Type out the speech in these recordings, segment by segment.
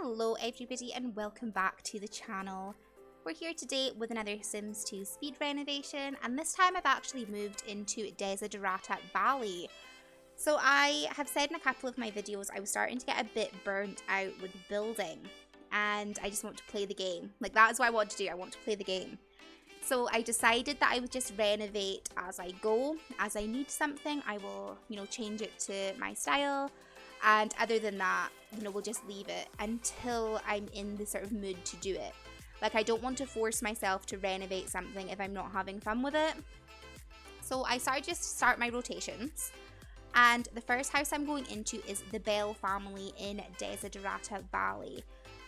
Hello everybody and welcome back to the channel. We're here today with another Sims 2 speed renovation, and this time I've actually moved into Desiderata Valley. So I have said in a couple of my videos I was starting to get a bit burnt out with building and I just want to play the game. Like, that is what I want to do, I want to play the game. So I decided that I would just renovate as I go. As I need something, I will, change it to my style. And other than that, we'll just leave it until I'm in the sort of mood to do it. Like, I don't want to force myself to renovate something if I'm not having fun with it. So I started just to start my rotations. And the first house I'm going into is the Bell family in Desiderata Valley.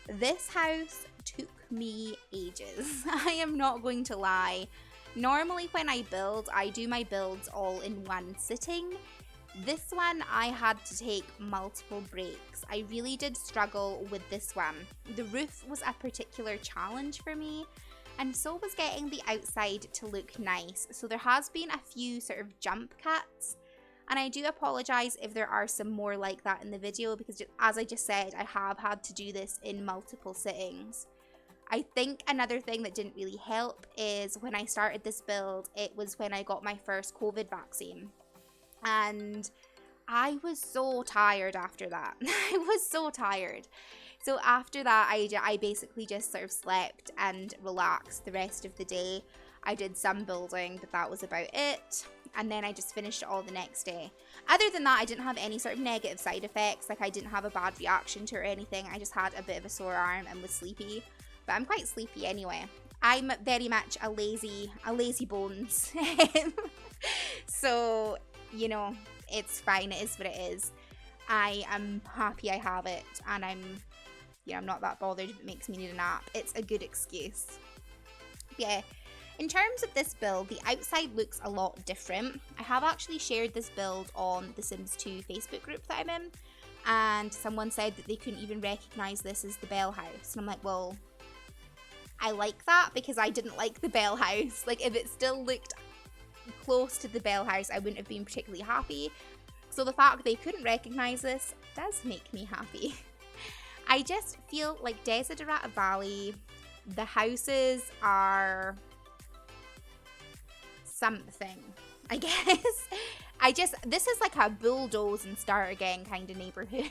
This house took me ages. I am not going to lie. Normally when I build, I do my builds all in one sitting. This one I had to take multiple breaks. I really did struggle with this one. The roof was a particular challenge for me, and so was getting the outside to look nice. So there has been a few sort of jump cuts, and I do apologise if there are some more like that in the video, because as I just said, I have had to do this in multiple sittings. I think another thing that didn't really help is when I started this build, it was when I got my first COVID vaccine. And I was so tired after that. I was so tired. So after that, I basically just sort of slept and relaxed the rest of the day. I did some building, but that was about it. And then I just finished it all the next day. Other than that, I didn't have any sort of negative side effects. Like, I didn't have a bad reaction to it or anything. I just had a bit of a sore arm and was sleepy. But I'm quite sleepy anyway. I'm very much a lazy bones. So, it's fine. It is what it is. I am happy I have it, and I'm not that bothered if it makes me need a nap. It's a good excuse. Yeah. In terms of this build, the outside looks a lot different. I have actually shared this build on the Sims 2 Facebook group that I'm in, and someone said that they couldn't even recognize this as the Bell house. And I'm like, well, I like that because I didn't like the Bell house. Like, if it still looked close to the Bell house, I wouldn't have been particularly happy. So the fact they couldn't recognize this does make me happy. I just feel like Desiderata Valley, the houses are something, I guess. This is like a bulldoze and start again kind of neighborhood.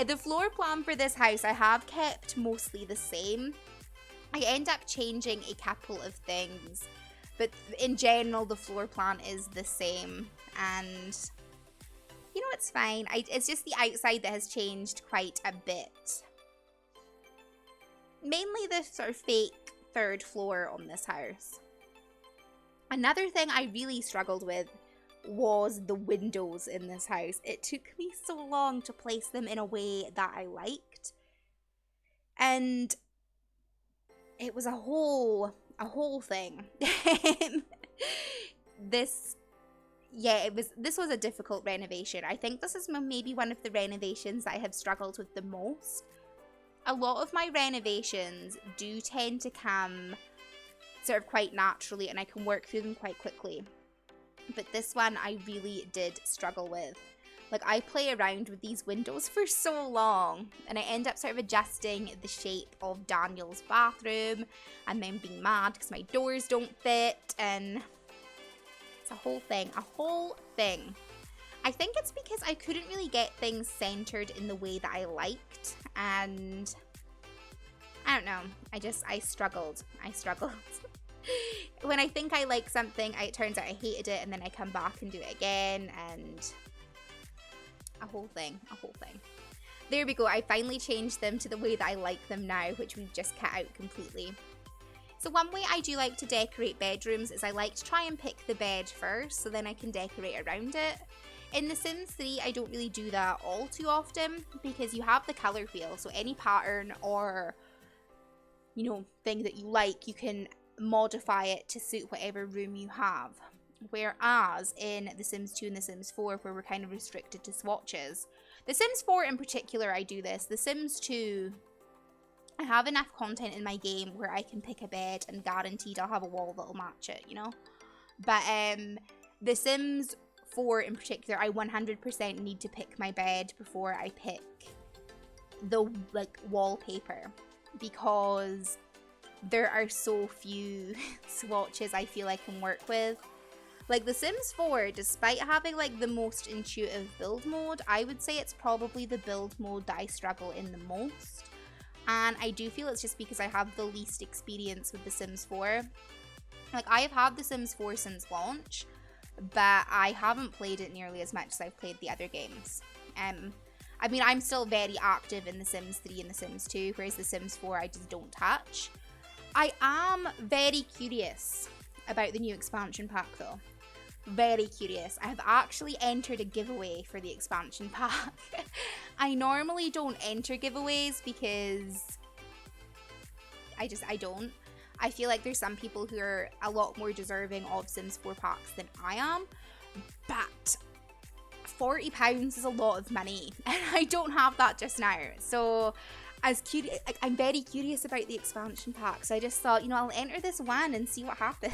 The floor plan for this house I have kept mostly the same. I end up changing a couple of things, but in general, the floor plan is the same, and it's fine. It's just the outside that has changed quite a bit. Mainly the sort of fake third floor on this house. Another thing I really struggled with was the windows in this house. It took me so long to place them in a way that I liked, and it was a whole thing. This was a difficult renovation. I think this is maybe one of the renovations that I have struggled with the most. A lot of my renovations do tend to come sort of quite naturally, and I can work through them quite quickly. But this one I really did struggle with. Like, I play around with these windows for so long, and I end up sort of adjusting the shape of Daniel's bathroom, and then being mad because my doors don't fit, and it's a whole thing. I think it's because I couldn't really get things centered in the way that I liked, and I don't know. I struggled. When I think I like something, it turns out I hated it, and then I come back and do it again, and a whole thing. There we go. I finally changed them to the way that I like them now, which we've just cut out completely. So one way I do like to decorate bedrooms is I like to try and pick the bed first, so then I can decorate around it. In The Sims 3, I don't really do that all too often, because you have the color wheel, so any pattern or thing that you like, you can modify it to suit whatever room you have. Whereas in The Sims 2 and The Sims 4, where we're kind of restricted to swatches. The Sims 4 in particular, I do this. The Sims 2, I have enough content in my game where I can pick a bed and guaranteed I'll have a wall that'll match it, But The Sims 4 in particular, I 100% need to pick my bed before I pick the like wallpaper, because there are so few swatches I feel I can work with. Like The Sims 4, despite having like the most intuitive build mode, I would say it's probably the build mode that I struggle in the most. And I do feel it's just because I have the least experience with The Sims 4. Like, I have had The Sims 4 since launch, but I haven't played it nearly as much as I've played the other games. I mean, I'm still very active in The Sims 3 and The Sims 2, whereas The Sims 4 I just don't touch. I am very curious about the new expansion pack though. Very curious. I have actually entered a giveaway for the expansion pack. I normally don't enter giveaways because I don't. I feel like there's some people who are a lot more deserving of Sims 4 packs than I am, but £40 is a lot of money and I don't have that just now. So I'm very curious about the expansion packs. I just thought, I'll enter this one and see what happens.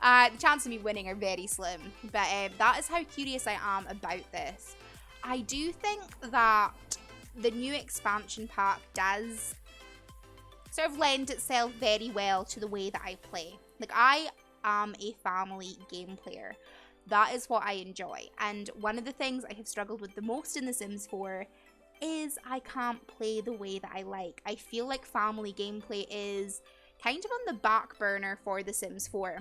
The chances of me winning are very slim, but that is how curious I am about this. I do think that the new expansion pack does sort of lend itself very well to the way that I play. Like, I am a family game player. That is what I enjoy. And one of the things I have struggled with the most in The Sims 4 is I can't play the way that I like. I feel like family gameplay is kind of on the back burner for The Sims 4.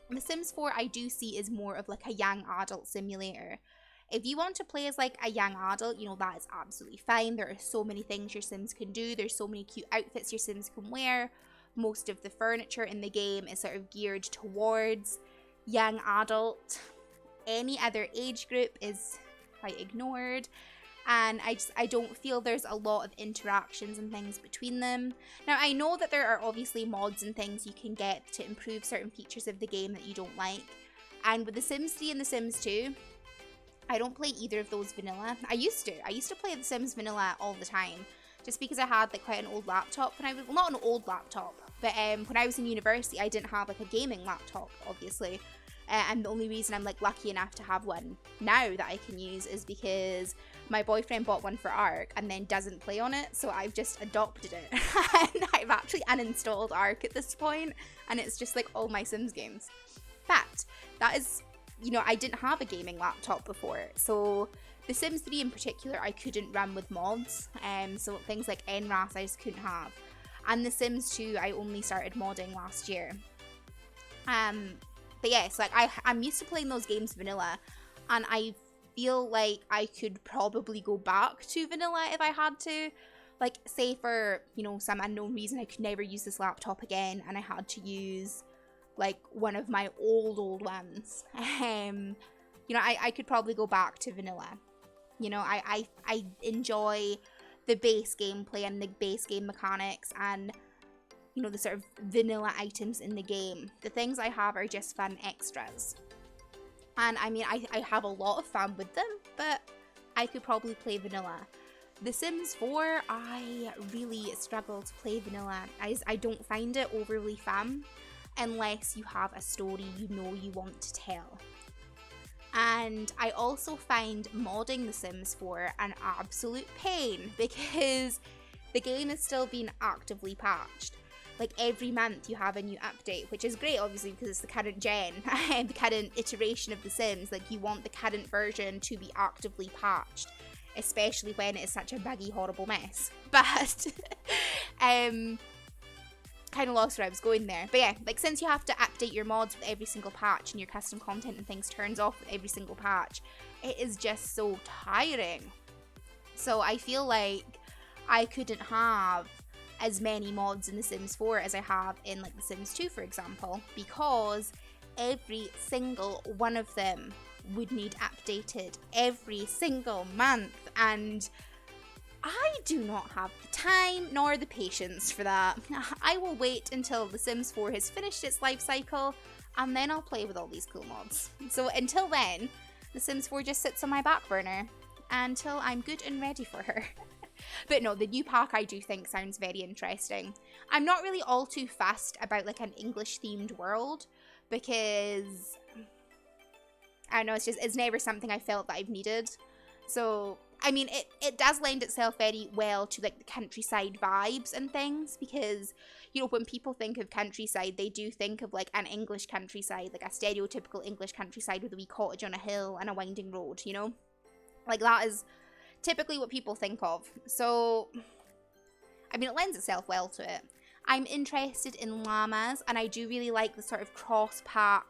The Sims 4 I do see is more of like a young adult simulator. If you want to play as like a young adult, that is absolutely fine. There are so many things your Sims can do. There's so many cute outfits your Sims can wear. Most of the furniture in the game is sort of geared towards young adult. Any other age group is quite ignored. And I don't feel there's a lot of interactions and things between them. Now, I know that there are obviously mods and things you can get to improve certain features of the game that you don't like. And with The Sims 3 and The Sims 2, I don't play either of those vanilla. I used to play The Sims vanilla all the time, just because I had like quite an old laptop when I was, well, not an old laptop, but when I was in university, I didn't have like a gaming laptop, obviously. And the only reason I'm like lucky enough to have one now that I can use is because my boyfriend bought one for Ark and then doesn't play on it, so I've just adopted it. And I've actually uninstalled Ark at this point, and it's just like all my Sims games. But that is, I didn't have a gaming laptop before, so The Sims 3 in particular I couldn't run with mods, so things like NRAS I just couldn't have. And The Sims 2 I only started modding last year. But yes, like I'm used to playing those games vanilla, and I feel like I could probably go back to vanilla if I had to. Like, say for, some unknown reason I could never use this laptop again and I had to use like one of my old ones. I could probably go back to vanilla. I enjoy the base gameplay and the base game mechanics and the sort of vanilla items in the game. The things I have are just fun extras. And I mean, I have a lot of fun with them, but I could probably play vanilla. The Sims 4, I really struggle to play vanilla. I don't find it overly fun unless you have a story you want to tell. And I also find modding The Sims 4 an absolute pain because the game is still being actively patched. Like, every month you have a new update, which is great, obviously, because it's the current gen and the current iteration of The Sims. Like, you want the current version to be actively patched, especially when it is such a buggy, horrible mess. But, kind of lost where I was going there. But yeah, like, since you have to update your mods with every single patch and your custom content and things turns off with every single patch, it is just so tiring. So I feel like I couldn't have as many mods in The Sims 4 as I have in like The Sims 2, for example, because every single one of them would need updated every single month, and I do not have the time nor the patience for that. I will wait until The Sims 4 has finished its life cycle, and then I'll play with all these cool mods. So until then, The Sims 4 just sits on my back burner until I'm good and ready for her. But no, the new pack I do think sounds very interesting. I'm not really all too fussed about like an English themed world because I don't know, it's never something I felt that I've needed. So I mean, it does lend itself very well to like the countryside vibes and things, because, you know, when people think of countryside, they do think of like an English countryside, like a stereotypical English countryside with a wee cottage on a hill and a winding road, you know? Like that is typically what people think of. So, I mean, it lends itself well to it. I'm interested in llamas, and I do really like the sort of cross-pack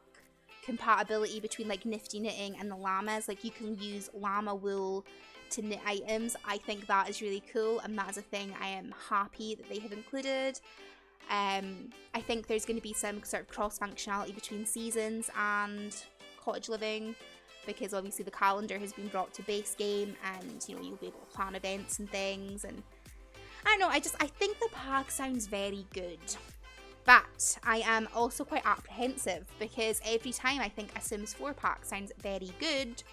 compatibility between like Nifty Knitting and the llamas. Like you can use llama wool to knit items. I think that is really cool, and that is a thing I am happy that they have included. I think there's going to be some sort of cross functionality between seasons and cottage living, because obviously the calendar has been brought to base game, and you know, you'll be able to plan events and things. And I don't know, I think the pack sounds very good. But I am also quite apprehensive, because every time I think a Sims 4 pack sounds very good,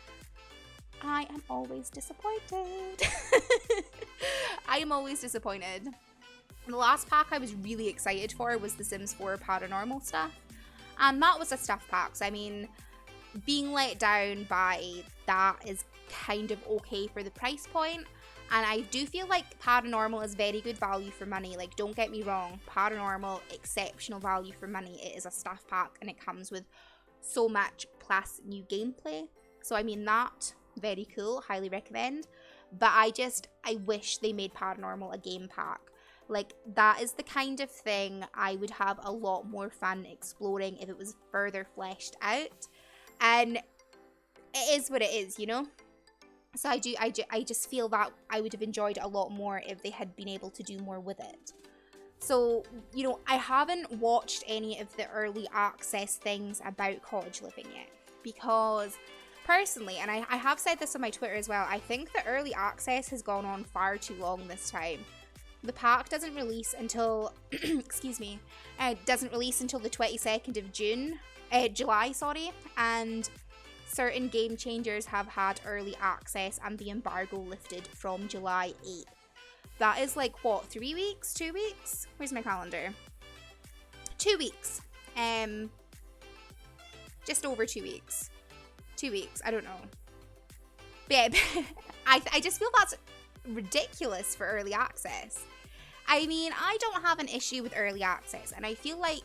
I am always disappointed. I am always disappointed. The last pack I was really excited for was the Sims 4 Paranormal stuff. And that was a stuff pack. So, I mean, being let down by that is kind of okay for the price point. And I do feel like Paranormal is very good value for money. Like, don't get me wrong, Paranormal, exceptional value for money. It is a stuff pack, and it comes with so much plus new gameplay. So, I mean, that, very cool, highly recommend. But I wish they made Paranormal a game pack. Like, that is the kind of thing I would have a lot more fun exploring if it was further fleshed out. And it is what it is, you know? So I just feel that I would have enjoyed it a lot more if they had been able to do more with it. So, you know, I haven't watched any of the early access things about cottage living yet, because personally, and I have said this on my Twitter as well, I think the early access has gone on far too long this time. The pack doesn't release until, excuse me, doesn't release until the 22nd of July, and certain game changers have had early access and the embargo lifted from July 8th. That is like, what, 3 weeks? 2 weeks? Where's my calendar? 2 weeks. Just over 2 weeks. 2 weeks, I don't know. But yeah, I just feel that's ridiculous for early access. I mean, I don't have an issue with early access, and I feel like,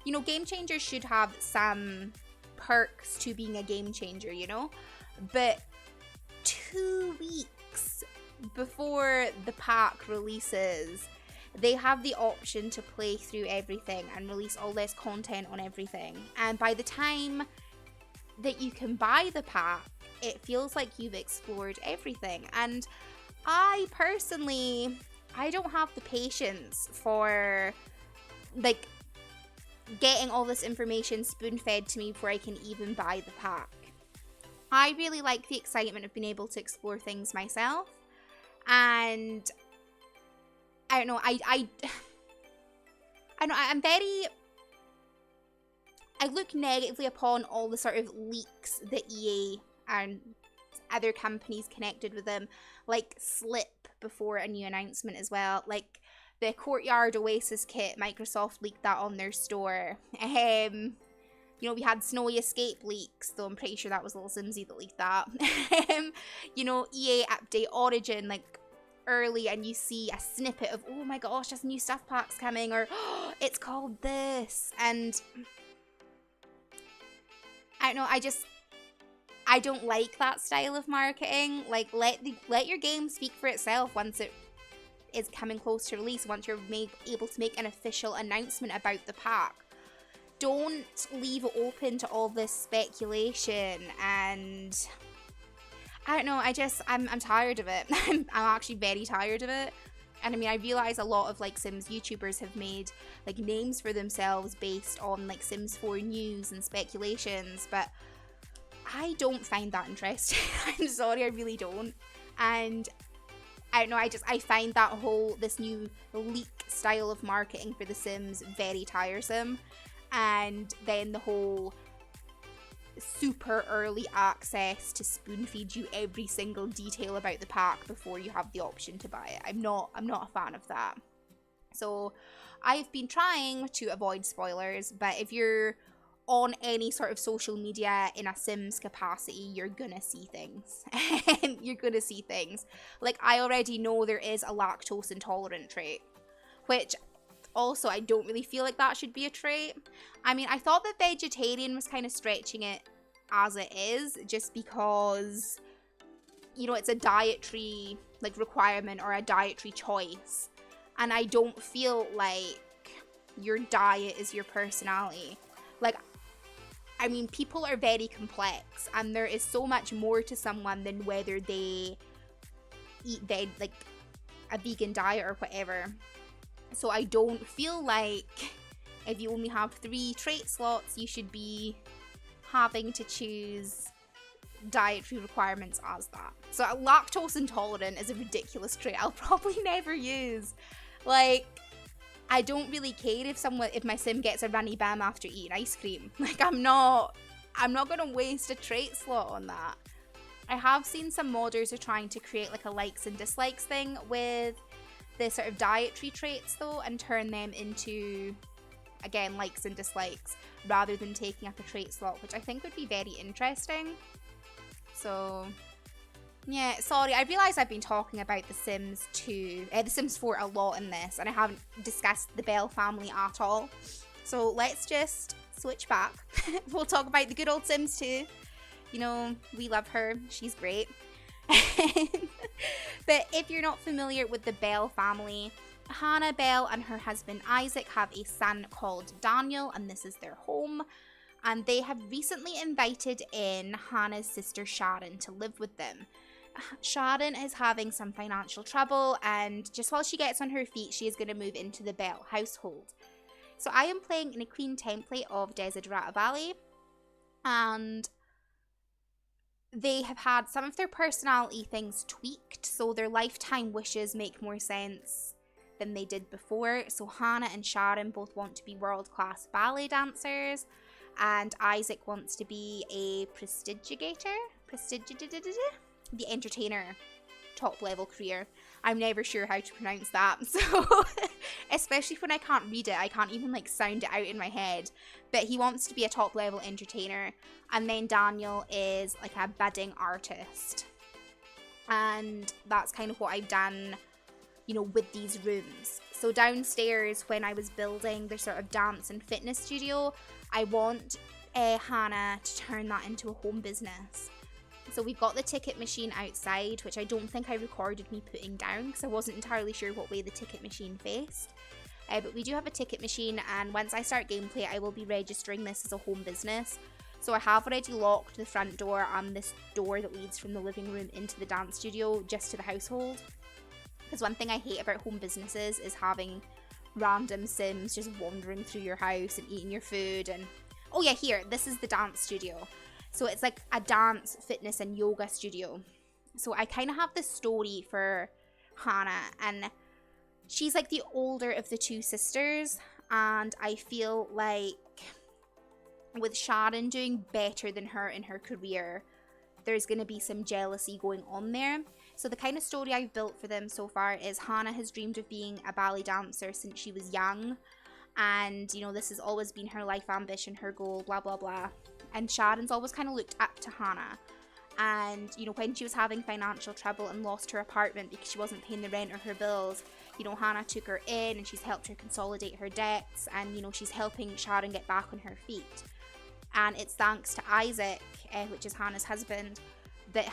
you know, game changers should have some perks to being a game changer, you know? But 2 weeks before the pack releases, they have the option to play through everything and release all this content on everything. And by the time that you can buy the pack, it feels like you've explored everything. And I personally, I don't have the patience for, like, getting all this information spoon-fed to me before I can even buy the pack. I really like the excitement of being able to explore things myself, and I don't know, I look negatively upon all the sort of leaks that EA and other companies connected with them, like, slip before a new announcement as well. Like, the Courtyard Oasis kit, Microsoft leaked that on their store. You know, we had Snowy Escape leaks, though I'm pretty sure that was Little Simsy that leaked that. You know, EA update Origin, like, early, and you see a snippet of, oh my gosh, there's new stuff packs coming, or oh, it's called this. And I don't know, I don't like that style of marketing. Like, let your game speak for itself once it is coming close to release, once you're able to make an official announcement about the pack. Don't leave it open to all this speculation, and I don't know, I'm tired of it. I'm actually very tired of it. And I mean, I realize a lot of like Sims YouTubers have made like names for themselves based on like Sims 4 news and speculations, but I don't find that interesting. I'm sorry, I really don't. And I don't know, I find that this new leak style of marketing for The Sims very tiresome. And then the whole super early access to spoon feed you every single detail about the pack before you have the option to buy it. I'm not a fan of that. So I've been trying to avoid spoilers, but if you're on any sort of social media in a Sims capacity, you're gonna see things. And you're gonna see things. Like, I already know there is a lactose intolerant trait, which also I don't really feel like that should be a trait. I mean, I thought that vegetarian was kind of stretching it as it is, just because, you know, it's a dietary like requirement or a dietary choice. And I don't feel like your diet is your personality. Like, I mean, people are very complex, and there is so much more to someone than whether they eat like a vegan diet or whatever. So I don't feel like if you only have 3 trait slots, you should be having to choose dietary requirements as that. So lactose intolerant is a ridiculous trait I'll probably never use. Like, I don't really care if my sim gets a runny bum after eating ice cream. Like, I'm not gonna waste a trait slot on that. I have seen some modders are trying to create like a likes and dislikes thing with the sort of dietary traits though, and turn them into, again, likes and dislikes rather than taking up a trait slot, which I think would be very interesting. So yeah, sorry, I realise I've been talking about The Sims 4 a lot in this, and I haven't discussed the Bell family at all. So let's just switch back. We'll talk about the good old Sims 2. You know, we love her. She's great. But if you're not familiar with the Bell family, Hannah Bell and her husband Isaac have a son called Daniel, and this is their home. And they have recently invited in Hannah's sister Sharon to live with them. Sharon is having some financial trouble, and just while she gets on her feet, she is going to move into the Bell household. So I am playing in a clean template of Desiderata Valley, and they have had some of their personality things tweaked, so their lifetime wishes make more sense than they did before. So Hannah and Sharon both want to be world-class ballet dancers, and Isaac wants to be a the entertainer, top level career. I'm never sure how to pronounce that, so especially when I can't read it, I can't even like sound it out in my head. But he wants to be a top level entertainer. And then Daniel is like a budding artist, and that's kind of what I've done, you know, with these rooms. So downstairs, when I was building the sort of dance and fitness studio, I want Hannah to turn that into a home business. So we've got the ticket machine outside, which I don't think I recorded me putting down because I wasn't entirely sure what way the ticket machine faced. But we do have a ticket machine, and once I start gameplay, I will be registering this as a home business. So I have already locked the front door and this door that leads from the living room into the dance studio just to the household. Because one thing I hate about home businesses is having random Sims just wandering through your house and eating your food. And oh yeah, here, this is the dance studio. So it's like a dance, fitness, and yoga studio. So I kind of have this story for Hannah, and she's like the older of the 2 sisters, and I feel like with Sharon doing better than her in her career, there's going to be some jealousy going on there. So the kind of story I've built for them so far is Hannah has dreamed of being a ballet dancer since she was young, and, you know, this has always been her life ambition, her goal, blah, blah, blah. And Sharon's always kind of looked up to Hannah. And, you know, when she was having financial trouble and lost her apartment because she wasn't paying the rent or her bills, you know, Hannah took her in and she's helped her consolidate her debts, and, you know, she's helping Sharon get back on her feet. And it's thanks to Isaac, which is Hannah's husband, that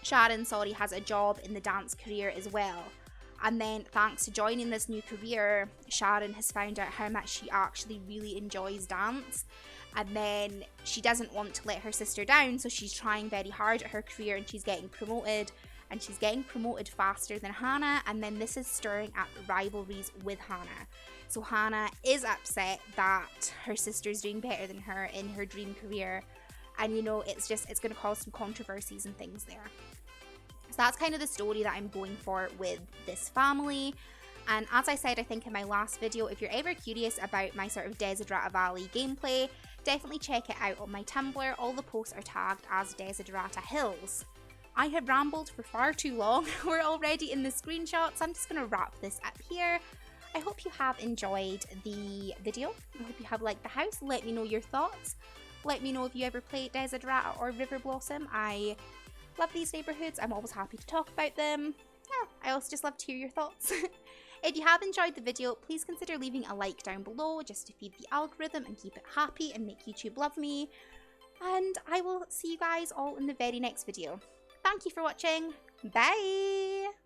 Sharon has a job in the dance career as well. And then thanks to joining this new career, Sharon has found out how much she actually really enjoys dance. And then she doesn't want to let her sister down, so she's trying very hard at her career, and she's getting promoted. And she's getting promoted faster than Hannah, and then this is stirring up rivalries with Hannah. So Hannah is upset that her sister's doing better than her in her dream career. And, you know, it's going to cause some controversies and things there. So that's kind of the story that I'm going for with this family. And as I said, I think in my last video, if you're ever curious about my sort of Desiderata Valley gameplay, definitely check it out on my Tumblr. All the posts are tagged as Desiderata Hills. I have rambled for far too long. We're already in the screenshots. I'm just going to wrap this up here. I hope you have enjoyed the video. I hope you have liked the house. Let me know your thoughts. Let me know if you ever played Desiderata or Riverblossom. I love these neighbourhoods. I'm always happy to talk about them. Yeah, I also just love to hear your thoughts. If you have enjoyed the video, please consider leaving a like down below just to feed the algorithm and keep it happy and make YouTube love me. And I will see you guys all in the very next video. Thank you for watching. Bye!